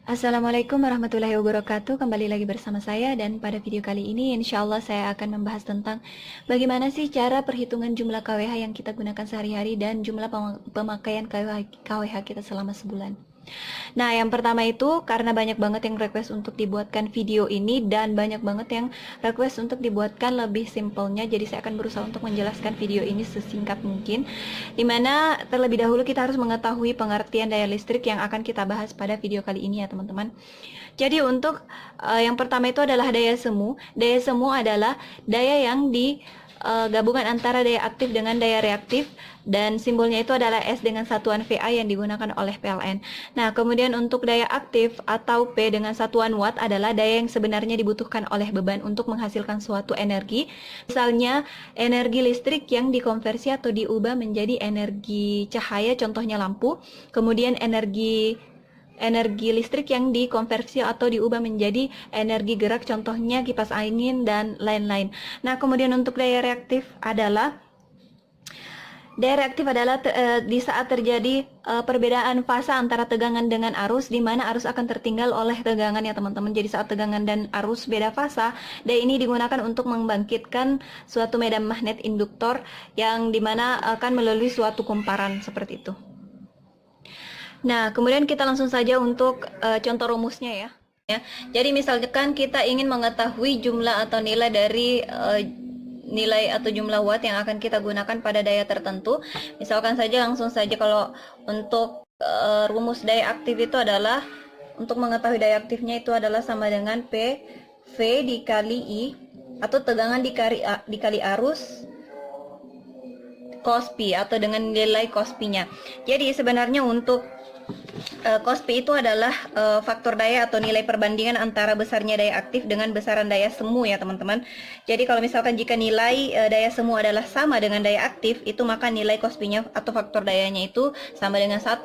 Assalamualaikum warahmatullahi wabarakatuh. Kembali lagi bersama saya dan pada video kali ini insya Allah saya akan membahas tentang bagaimana sih cara perhitungan jumlah KWH yang kita gunakan sehari-hari dan jumlah pemakaian KWH kita selama sebulan. Nah, yang pertama itu karena banyak banget yang request untuk dibuatkan video ini dan banyak banget yang request untuk dibuatkan lebih simpelnya. Jadi saya akan berusaha untuk menjelaskan video ini sesingkat mungkin. Dimana terlebih dahulu kita harus mengetahui pengertian daya listrik yang akan kita bahas pada video kali ini ya teman-teman. Jadi untuk yang pertama itu adalah daya semu. Daya semu adalah daya yang gabungan antara daya aktif dengan daya reaktif dan simbolnya itu adalah S dengan satuan VA yang digunakan oleh PLN. Nah, kemudian untuk daya aktif atau P dengan satuan watt adalah daya yang sebenarnya dibutuhkan oleh beban untuk menghasilkan suatu energi. Misalnya energi listrik yang dikonversi atau diubah menjadi energi cahaya, contohnya lampu. Kemudian energi listrik yang dikonversi atau diubah menjadi energi gerak, contohnya kipas angin dan lain-lain. Nah, kemudian untuk daya reaktif adalah di saat terjadi perbedaan fase antara tegangan dengan arus, di mana arus akan tertinggal oleh tegangan ya teman-teman. Jadi saat tegangan dan arus beda fase, daya ini digunakan untuk membangkitkan suatu medan magnet induktor yang dimana akan melalui suatu kumparan seperti itu. Nah, kemudian kita langsung saja untuk contoh rumusnya ya. Jadi misalkan kita ingin mengetahui jumlah atau nilai dari nilai atau jumlah watt yang akan kita gunakan pada daya tertentu. Misalkan saja langsung saja kalau untuk rumus daya aktif itu adalah untuk mengetahui daya aktifnya itu adalah sama dengan P V dikali I atau tegangan dikali arus cos pi atau dengan nilai cos pi-nya. Jadi sebenarnya untuk cos pi itu adalah faktor daya atau nilai perbandingan antara besarnya daya aktif dengan besaran daya semu ya teman-teman. Jadi kalau misalkan jika nilai daya semu adalah sama dengan daya aktif, itu maka nilai cos pi-nya atau faktor dayanya itu sama dengan 1.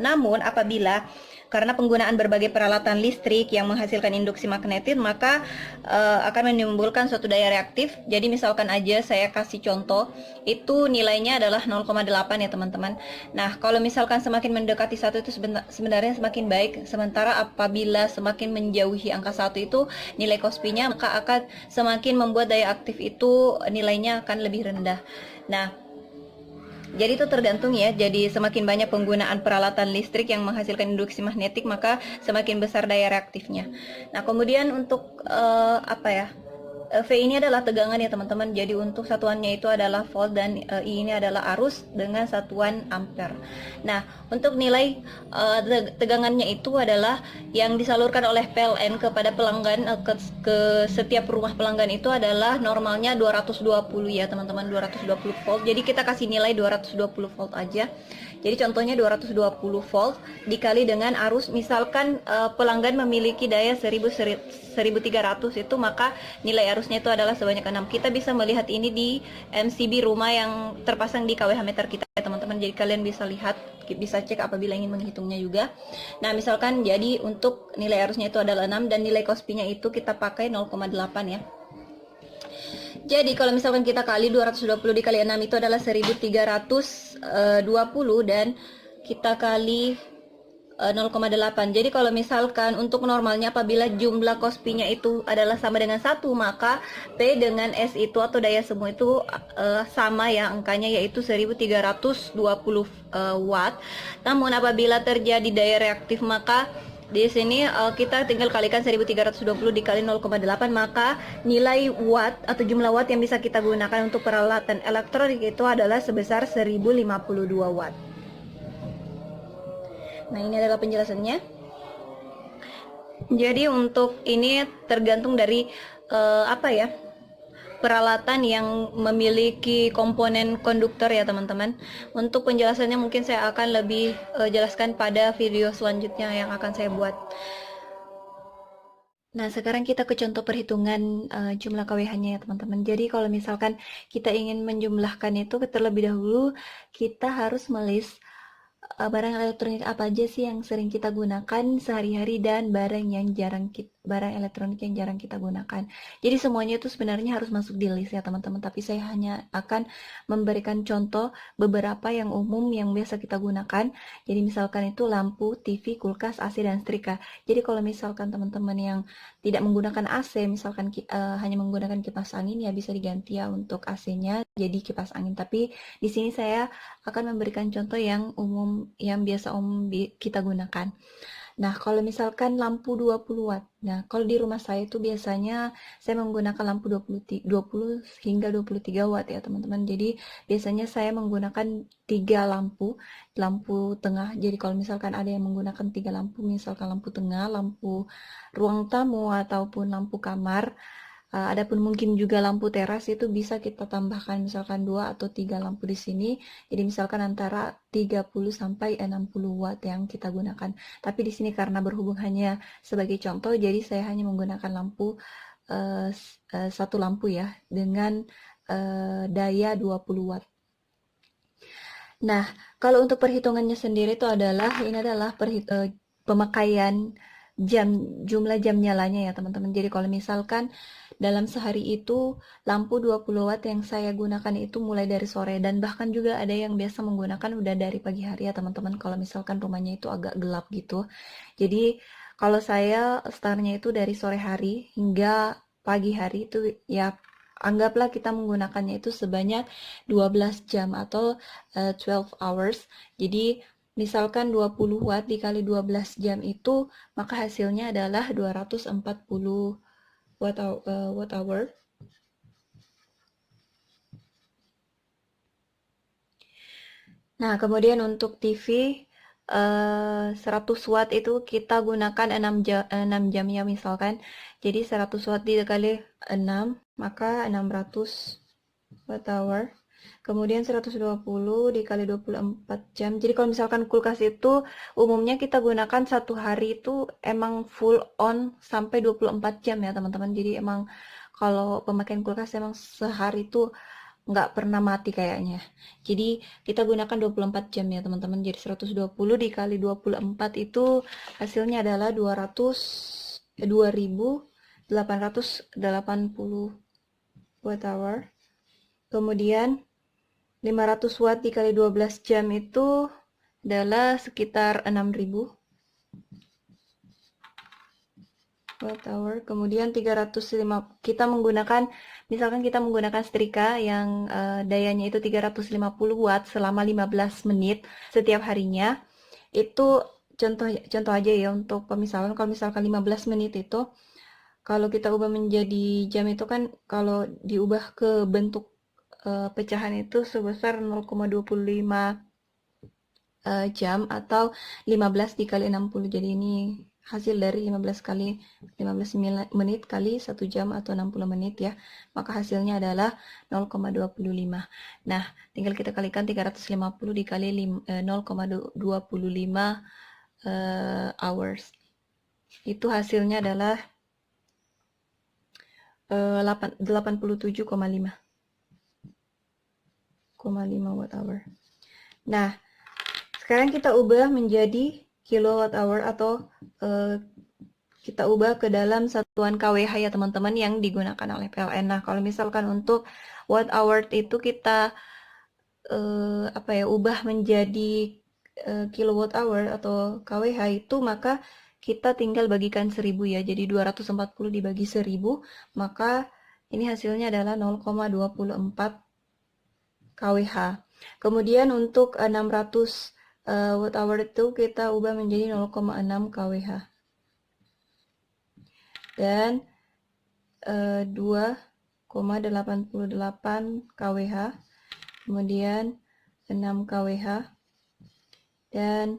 Namun apabila karena penggunaan berbagai peralatan listrik yang menghasilkan induksi magnetit, maka akan menimbulkan suatu daya reaktif. Jadi misalkan aja saya kasih contoh, itu nilainya adalah 0,8 ya teman-teman. Nah, kalau misalkan semakin mendekati 1 itu sebenarnya semakin baik. Sementara apabila semakin menjauhi angka 1 itu nilai cos pi-nya, maka akan semakin membuat daya aktif itu nilainya akan lebih rendah. Nah, jadi itu tergantung ya, jadi semakin banyak penggunaan peralatan listrik yang menghasilkan induksi magnetik, maka semakin besar daya reaktifnya. Nah, kemudian untuk V ini adalah tegangan ya teman-teman. Jadi untuk satuannya itu adalah volt dan I ini adalah arus dengan satuan ampere. Nah, untuk nilai tegangannya itu adalah yang disalurkan oleh PLN kepada pelanggan ke setiap rumah pelanggan itu adalah normalnya 220 ya teman-teman, 220 volt. Jadi kita kasih nilai 220 volt aja. Jadi contohnya 220 volt dikali dengan arus, misalkan pelanggan memiliki daya 1300 itu, maka nilai arusnya itu adalah sebanyak 6. Kita bisa melihat ini di MCB rumah yang terpasang di KWH meter kita ya teman-teman. Jadi kalian bisa lihat, bisa cek apabila ingin menghitungnya juga. Nah, misalkan jadi untuk nilai arusnya itu adalah 6 dan nilai cos pi-nya itu kita pakai 0,8 ya. Jadi kalau misalkan kita kali 220 dikali 6 itu adalah 1320 dan kita kali 0,8. Jadi kalau misalkan untuk normalnya apabila jumlah cos pi-nya itu adalah sama dengan 1, maka P dengan S itu atau daya semu itu sama ya angkanya, yaitu 1320 watt. Namun apabila terjadi daya reaktif, maka di sini kita tinggal kalikan 1320 dikali 0,8, maka nilai watt atau jumlah watt yang bisa kita gunakan untuk peralatan elektronik itu adalah sebesar 1052 watt. Nah, ini adalah penjelasannya. Jadi untuk ini tergantung dari peralatan yang memiliki komponen konduktor ya teman-teman. Untuk penjelasannya mungkin saya akan lebih jelaskan pada video selanjutnya yang akan saya buat. Nah, sekarang kita ke contoh perhitungan jumlah KWH-nya ya teman-teman. Jadi kalau misalkan kita ingin menjumlahkan itu, terlebih dahulu kita harus melist barang elektronik apa aja sih yang sering kita gunakan sehari-hari dan barang yang jarang barang elektronik yang jarang kita gunakan. Jadi semuanya itu sebenarnya harus masuk di list ya teman-teman, tapi saya hanya akan memberikan contoh beberapa yang umum yang biasa kita gunakan. Jadi misalkan itu lampu, TV, kulkas, AC, dan setrika. Jadi kalau misalkan teman-teman yang tidak menggunakan AC, misalkan hanya menggunakan kipas angin, ya bisa diganti ya untuk AC-nya jadi kipas angin. Tapi di sini saya akan memberikan contoh yang umum, yang biasa umum kita gunakan. Nah, kalau misalkan lampu 20 watt. Nah, kalau di rumah saya itu biasanya saya menggunakan lampu 20 hingga 23 watt ya, teman-teman. Jadi, biasanya saya menggunakan 3 lampu, lampu tengah. Jadi, kalau misalkan ada yang menggunakan 3 lampu, misalkan lampu tengah, lampu ruang tamu ataupun lampu kamar, adapun mungkin juga lampu teras itu bisa kita tambahkan misalkan 2 atau 3 lampu di sini. Jadi misalkan antara 30 sampai 60 watt yang kita gunakan. Tapi di sini karena berhubung hanya sebagai contoh, jadi saya hanya menggunakan lampu satu lampu ya dengan daya 20 watt. Nah, kalau untuk perhitungannya sendiri itu adalah ini adalah pemakaian jumlah jam nyalanya ya teman-teman. Jadi kalau misalkan dalam sehari itu lampu 20 watt yang saya gunakan itu mulai dari sore, dan bahkan juga ada yang biasa menggunakan udah dari pagi hari ya teman-teman, kalau misalkan rumahnya itu agak gelap gitu. Jadi kalau saya startnya itu dari sore hari hingga pagi hari itu ya, anggaplah kita menggunakannya itu sebanyak 12 jam atau 12 hours. Jadi misalkan 20 watt dikali 12 jam itu, maka hasilnya adalah 240 watt hour. Nah, kemudian untuk TV 100 watt itu kita gunakan 6 jam ya misalkan. Jadi 100 watt dikali 6 maka 600 watt hour. Kemudian 120 dikali 24 jam. Jadi kalau misalkan kulkas itu umumnya kita gunakan satu hari itu emang full on sampai 24 jam ya teman-teman. Jadi emang kalau pemakaian kulkas emang sehari itu nggak pernah mati kayaknya. Jadi kita gunakan 24 jam ya teman-teman. Jadi 120 dikali 24 itu hasilnya adalah 2880 watt hour. Kemudian 500 watt dikali 12 jam itu adalah sekitar 6000 watt hour. Kemudian 305, kita menggunakan, misalkan kita menggunakan setrika yang dayanya itu 350 watt selama 15 menit setiap harinya. Itu contoh aja ya untuk pemisalan. Kalau misalkan 15 menit itu, kalau kita ubah menjadi jam itu kan, kalau diubah ke bentuk pecahan itu sebesar 0,25 jam atau 15 dikali 60. Jadi ini hasil dari 15 menit kali 1 jam atau 60 menit ya. Maka hasilnya adalah 0,25. Nah, tinggal kita kalikan 350 dikali 0,25 hours. Itu hasilnya adalah 87,5 watt hour. Nah, sekarang kita ubah menjadi kilowatt hour atau kita ubah ke dalam satuan kWh ya teman-teman yang digunakan oleh PLN. Nah, kalau misalkan untuk watt hour itu kita ubah menjadi kilowatt hour atau kWh itu, maka kita tinggal bagikan 1000 ya. Jadi 240 dibagi 1000, maka ini hasilnya adalah 0,24 kWh. Kemudian untuk 600 watt hour itu kita ubah menjadi 0,6 kWh. Dan 2,88 kWh. Kemudian 6 kWh. Dan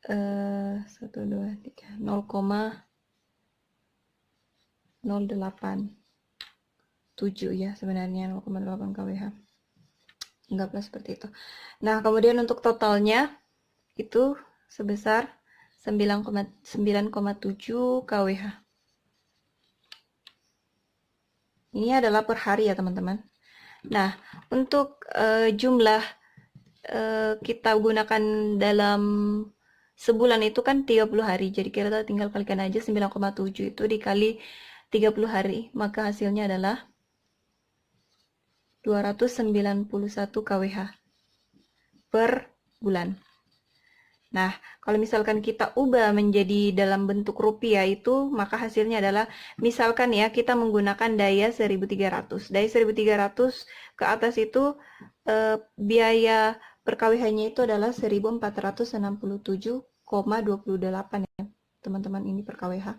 0,087 ya sebenarnya, 0,8 kWh. Anggaplah seperti itu. Nah, kemudian untuk totalnya itu sebesar 9,7 kWh. Ini adalah per hari ya teman-teman. Nah, untuk jumlah kita gunakan dalam sebulan itu kan 30 hari. Jadi kita tinggal kalikan aja 9,7 itu dikali 30 hari. Maka hasilnya adalah 291 kWh per bulan. Nah, kalau misalkan kita ubah menjadi dalam bentuk rupiah itu, maka hasilnya adalah, misalkan ya, kita menggunakan daya 1300. Daya 1300 ke atas itu biaya per kWh-nya itu adalah 1467,28 ya, teman-teman, ini per kWh.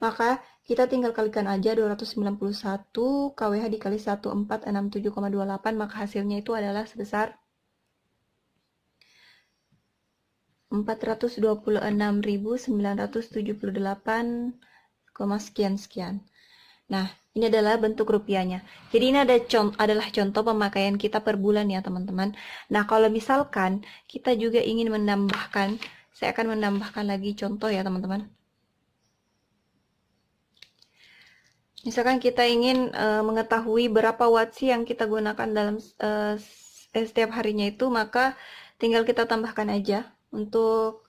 Maka kita tinggal kalikan aja 291 kWh dikali 1467,28, maka hasilnya itu adalah sebesar 426.978, sekian. Nah, ini adalah bentuk rupiahnya. Jadi ini adalah contoh pemakaian kita per bulan ya teman-teman. Nah, kalau misalkan kita juga ingin menambahkan, saya akan menambahkan lagi contoh ya teman-teman. Misalkan kita ingin mengetahui berapa watt sih yang kita gunakan dalam setiap harinya itu, maka tinggal kita tambahkan aja untuk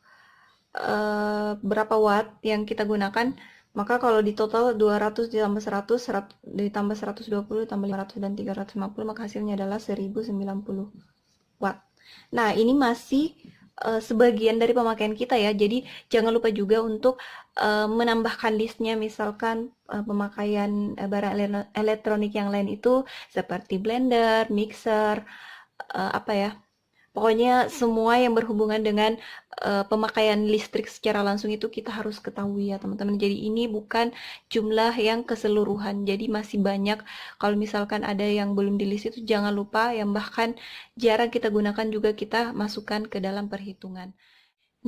berapa watt yang kita gunakan. Maka kalau di total 200 ditambah 100, ditambah 120, ditambah 500 dan 350, maka hasilnya adalah 1090 watt. Nah, ini masih sebagian dari pemakaian kita ya. Jadi jangan lupa juga untuk menambahkan listnya, misalkan pemakaian barang elektronik yang lain itu seperti blender, mixer, apa ya, pokoknya semua yang berhubungan dengan pemakaian listrik secara langsung itu kita harus ketahui ya teman-teman. Jadi ini bukan jumlah yang keseluruhan, jadi masih banyak. Kalau misalkan ada yang belum di list itu jangan lupa, yang bahkan jarang kita gunakan juga kita masukkan ke dalam perhitungan.